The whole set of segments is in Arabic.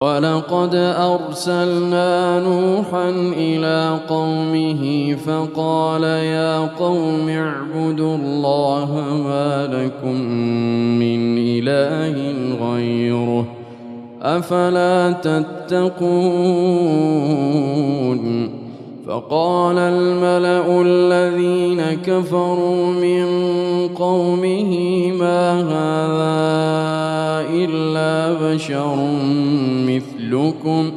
وَلَقَدْ أَرْسَلْنَا نُوحًا إِلَىٰ قَوْمِهِ فَقَالَ يَا قَوْمِ اعْبُدُوا اللَّهَ مَا لَكُم مِّنْ إِلَٰهٍ غَيْرُهُ أَفَلَا تَتَّقُونَ فَقَالَ الْمَلَأُ الَّذِينَ كَفَرُوا مِن قَوْمِهِ مَا هَٰذَا إِلَّا بَشَرٌ مِّثْلُكُمْ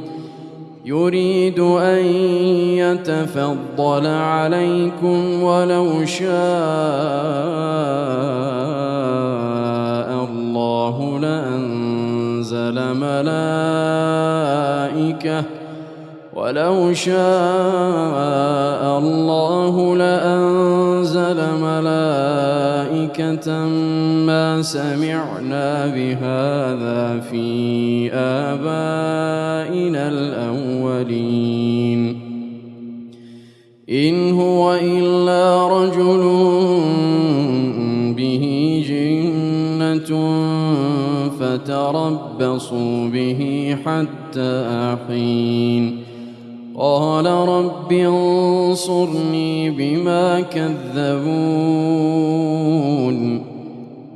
يُرِيدُ أَن يَتَفَضَّلَ عَلَيْكُمْ وَلَوْ شَاءَ اللَّهُ لَأَنزَلَ مَلَائِكَةً مَّا سَمِعْنَا بِهَٰذَا فِي آبَائِنَا الْأَوَّلِينَ إِنْ هُوَ إِلَّا رَجُلٌ بِهِ جِنَّةٌ فَتَرَبَّصُوا بِهِ حَتَّىٰ حِينٍ قَالَ رَبِّ انصُرْنِي بِمَا كَذَّبُونِ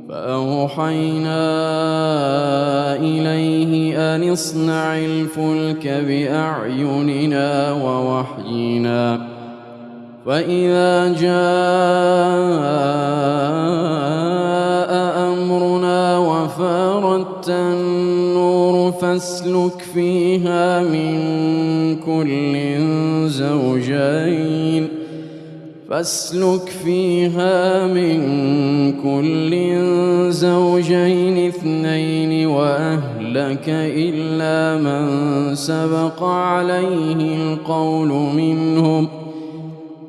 فَأَوْحَيْنَا إِلَيْهِ أَنِ اصْنَعِ الْفُلْكَ بِأَعْيُنِنَا وَوَحْيِنَا فَإِذَا جَاءَ أَمْرُنَا وَفَارَتِ النُّورُ فَاسْلُكْ فِيهَا مِن كُلٍّ زَوْجَيْنِ اثْنَيْنِ وَأَهْلَكَ إِلَّا مَن سَبَقَ عَلَيْهِ الْقَوْلُ مِنْهُمْ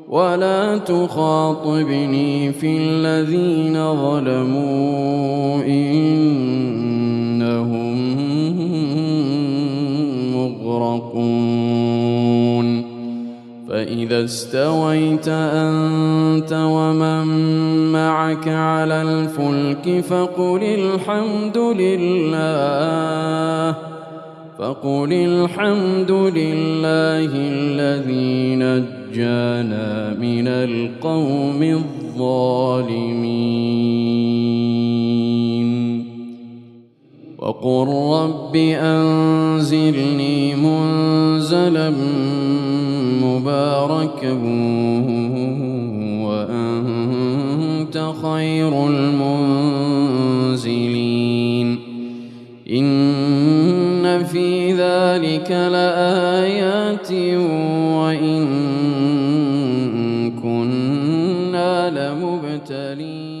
وَلَا تُخَاطِبْنِي فِي الَّذِينَ ظَلَمُوا إِنَّهُم مُّغْرَقُونَ فَإِذَا اسْتَوَيْتَ أَنتَ وَمَن مَّعَكَ عَلَى الْفُلْكِ فَقُلِ الْحَمْدُ لِلَّهِ الَّذِي نَجَّانَا مِنَ الْقَوْمِ الظَّالِمِينَ وَقُل رَّبِّ أَنزِلْنِي مُنزَلًا مُّبَارَكًا وَأَنتَ خَيْرُ الْمُنزِلِينَ إِنَّ فِي ذَلِكَ لَآيَاتٍ وَإِن كُنَّا لَمُبْتَلِينَ